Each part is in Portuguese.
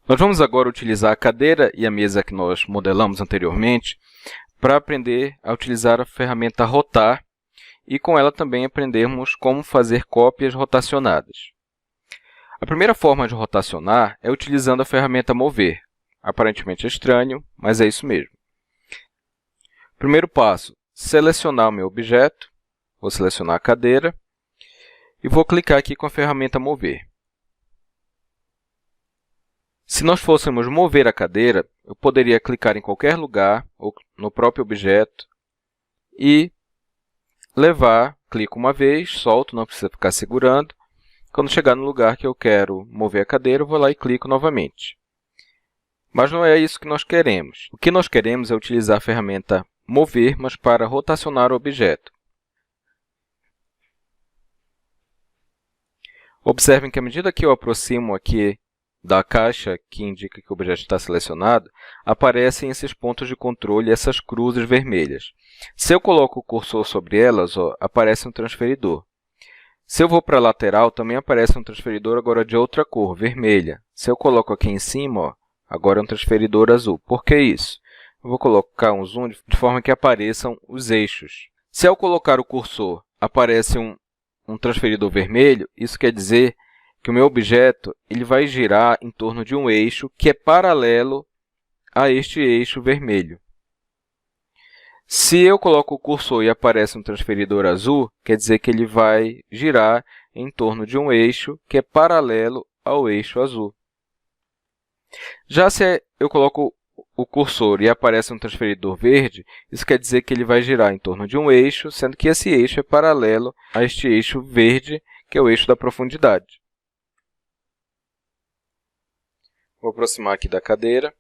Nós vamos agora utilizar a cadeira e a mesa que nós modelamos anteriormente para aprender a utilizar a ferramenta rotar e com ela também aprendermos como fazer cópias rotacionadas. A primeira forma de rotacionar é utilizando a ferramenta mover. Aparentemente é estranho, mas é isso mesmo. Primeiro passo, selecionar o meu objeto, vou selecionar a cadeira e vou clicar aqui com a ferramenta mover. Se nós fôssemos mover a cadeira, eu poderia clicar em qualquer lugar ou no próprio objeto e levar, clico uma vez, solto, não precisa ficar segurando. Quando chegar no lugar que eu quero mover a cadeira, eu vou lá e clico novamente. Mas não é isso que nós queremos. O que nós queremos é utilizar a ferramenta mover, mas para rotacionar o objeto. Observem que à medida que eu aproximo aqui da caixa que indica que o objeto está selecionado, aparecem esses pontos de controle, essas cruzes vermelhas. Se eu coloco o cursor sobre elas, aparece um transferidor. Se eu vou para a lateral, também aparece um transferidor agora de outra cor, vermelha. Se eu coloco aqui em cima, agora é um transferidor azul. Por que isso? Eu vou colocar um zoom de forma que apareçam os eixos. Se ao colocar o cursor aparece um transferidor vermelho, isso quer dizer que o meu objeto ele vai girar em torno de um eixo que é paralelo a este eixo vermelho. Se eu coloco o cursor e aparece um transferidor azul, quer dizer que ele vai girar em torno de um eixo que é paralelo ao eixo azul. Já se eu coloco o cursor e aparece um transferidor verde, isso quer dizer que ele vai girar em torno de um eixo, sendo que esse eixo é paralelo a este eixo verde, que é o eixo da profundidade. Vou aproximar aqui da cadeira.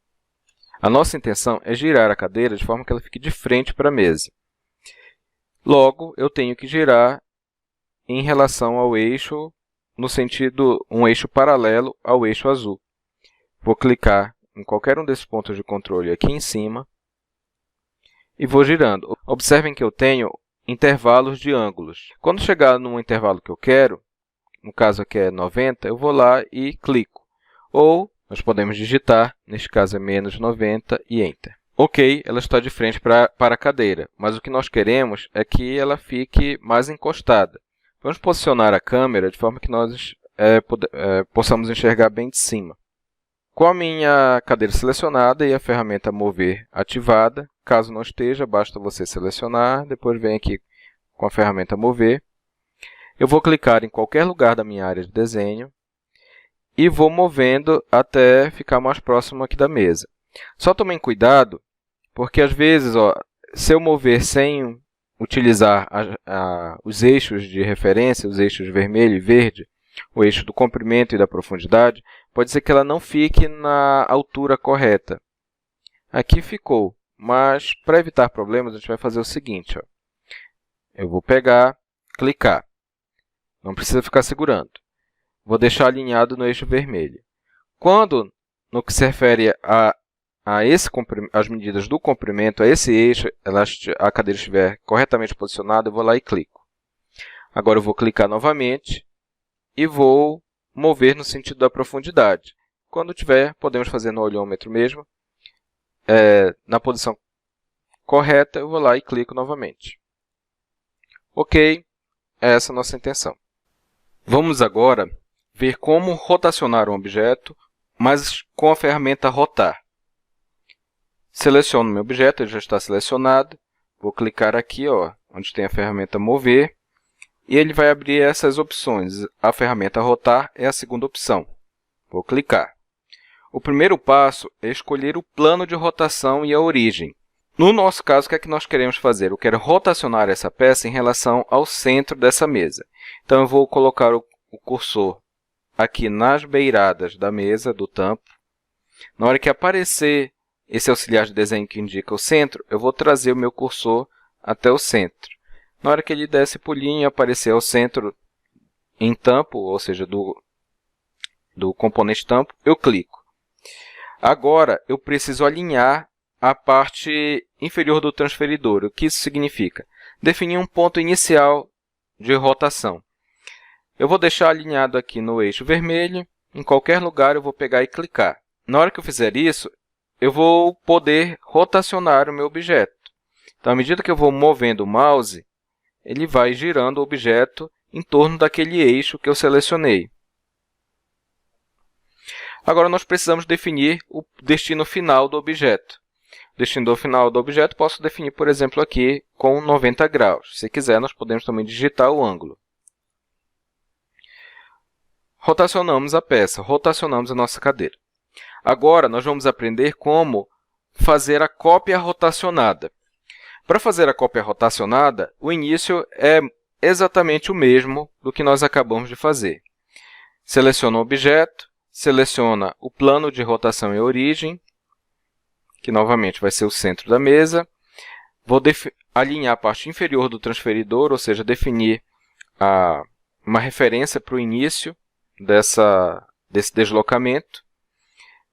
A nossa intenção é girar a cadeira de forma que ela fique de frente para a mesa. Logo, eu tenho que girar em relação ao eixo, no sentido, um eixo paralelo ao eixo azul. Vou clicar em qualquer um desses pontos de controle aqui em cima e vou girando. Observem que eu tenho intervalos de ângulos. Quando chegar no intervalo que eu quero, no caso aqui é 90, eu vou lá e clico. Ou nós podemos digitar, neste caso é menos 90 e Enter. Ok, ela está de frente para a cadeira, mas o que nós queremos é que ela fique mais encostada. Vamos posicionar a câmera de forma que nós possamos enxergar bem de cima. Com a minha cadeira selecionada e a ferramenta mover ativada, caso não esteja, basta você selecionar, depois vem aqui com a ferramenta mover. Eu vou clicar em qualquer lugar da minha área de desenho e vou movendo até ficar mais próximo aqui da mesa. Só tomem cuidado, porque às vezes, se eu mover sem utilizar os eixos de referência, os eixos vermelho e verde, o eixo do comprimento e da profundidade, pode ser que ela não fique na altura correta. Aqui ficou, mas para evitar problemas, a gente vai fazer o seguinte. Eu vou pegar, clicar. Não precisa ficar segurando. Vou deixar alinhado no eixo vermelho. Quando, no que se refere às medidas do comprimento, a esse eixo, a cadeira estiver corretamente posicionada, eu vou lá e clico. Agora eu vou clicar novamente e vou mover no sentido da profundidade. Quando tiver, podemos fazer no olhômetro mesmo. Na posição correta, eu vou lá e clico novamente. Ok, essa é a nossa intenção. Vamos agora ver como rotacionar um objeto, mas com a ferramenta rotar. Seleciono meu objeto, ele já está selecionado. Vou clicar aqui, onde tem a ferramenta mover. E ele vai abrir essas opções. A ferramenta rotar é a segunda opção. Vou clicar. O primeiro passo é escolher o plano de rotação e a origem. No nosso caso, o que é que nós queremos fazer? Eu quero rotacionar essa peça em relação ao centro dessa mesa. Então, eu vou colocar o cursor aqui nas beiradas da mesa, do tampo. Na hora que aparecer esse auxiliar de desenho que indica o centro, eu vou trazer o meu cursor até o centro. Na hora que ele der esse pulinho e aparecer ao centro em tampo, ou seja, do componente tampo, eu clico. Agora, eu preciso alinhar a parte inferior do transferidor. O que isso significa? Definir um ponto inicial de rotação. Eu vou deixar alinhado aqui no eixo vermelho. Em qualquer lugar, eu vou pegar e clicar. na hora que eu fizer isso, eu vou poder rotacionar o meu objeto. Então, à medida que eu vou movendo o mouse, ele vai girando o objeto em torno daquele eixo que eu selecionei. Agora, nós precisamos definir o destino final do objeto. O destino final do objeto posso definir, por exemplo, aqui com 90 graus. Se quiser, nós podemos também digitar o ângulo. Rotacionamos a peça, rotacionamos a nossa cadeira. Agora, nós vamos aprender como fazer a cópia rotacionada. Para fazer a cópia rotacionada, o início é exatamente o mesmo do que nós acabamos de fazer. Seleciona o objeto, seleciona o plano de rotação e origem, que novamente vai ser o centro da mesa. Vou alinhar a parte inferior do transferidor, ou seja, definir uma referência para o início desse deslocamento.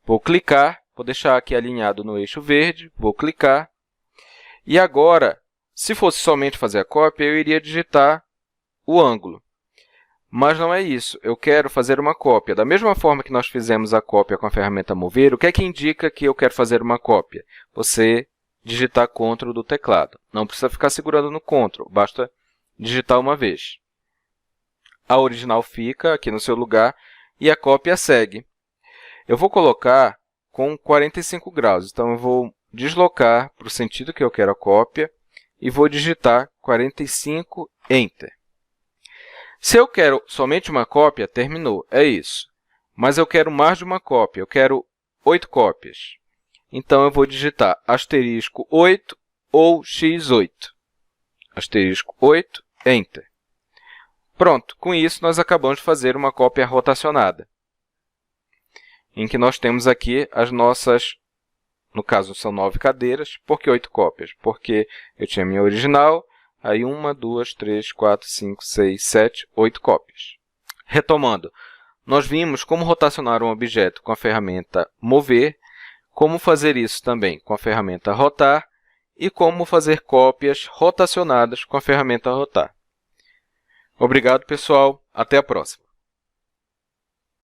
Vou clicar, vou deixar aqui alinhado no eixo verde, vou clicar. E agora, se fosse somente fazer a cópia, eu iria digitar o ângulo. Mas não é isso, eu quero fazer uma cópia. Da mesma forma que nós fizemos a cópia com a ferramenta Mover, o que é que indica que eu quero fazer uma cópia? Você digitar CTRL do teclado. Não precisa ficar segurando no CTRL, basta digitar uma vez. A original fica aqui no seu lugar e a cópia segue. Eu vou colocar com 45 graus, então eu vou deslocar para o sentido que eu quero a cópia e vou digitar 45, Enter. Se eu quero somente uma cópia, terminou, é isso. Mas eu quero mais de uma cópia, eu quero 8 cópias. Então, eu vou digitar asterisco 8 ou x8. Asterisco 8, Enter. Pronto, com isso nós acabamos de fazer uma cópia rotacionada, em que nós temos aqui as nossas, no caso são 9 cadeiras, por que 8 cópias? Porque eu tinha a minha original, aí 1, 2, 3, 4, 5, 6, 7, 8 cópias. Retomando, nós vimos como rotacionar um objeto com a ferramenta Mover, como fazer isso também com a ferramenta Rotar e como fazer cópias rotacionadas com a ferramenta Rotar. Obrigado, pessoal. Até a próxima.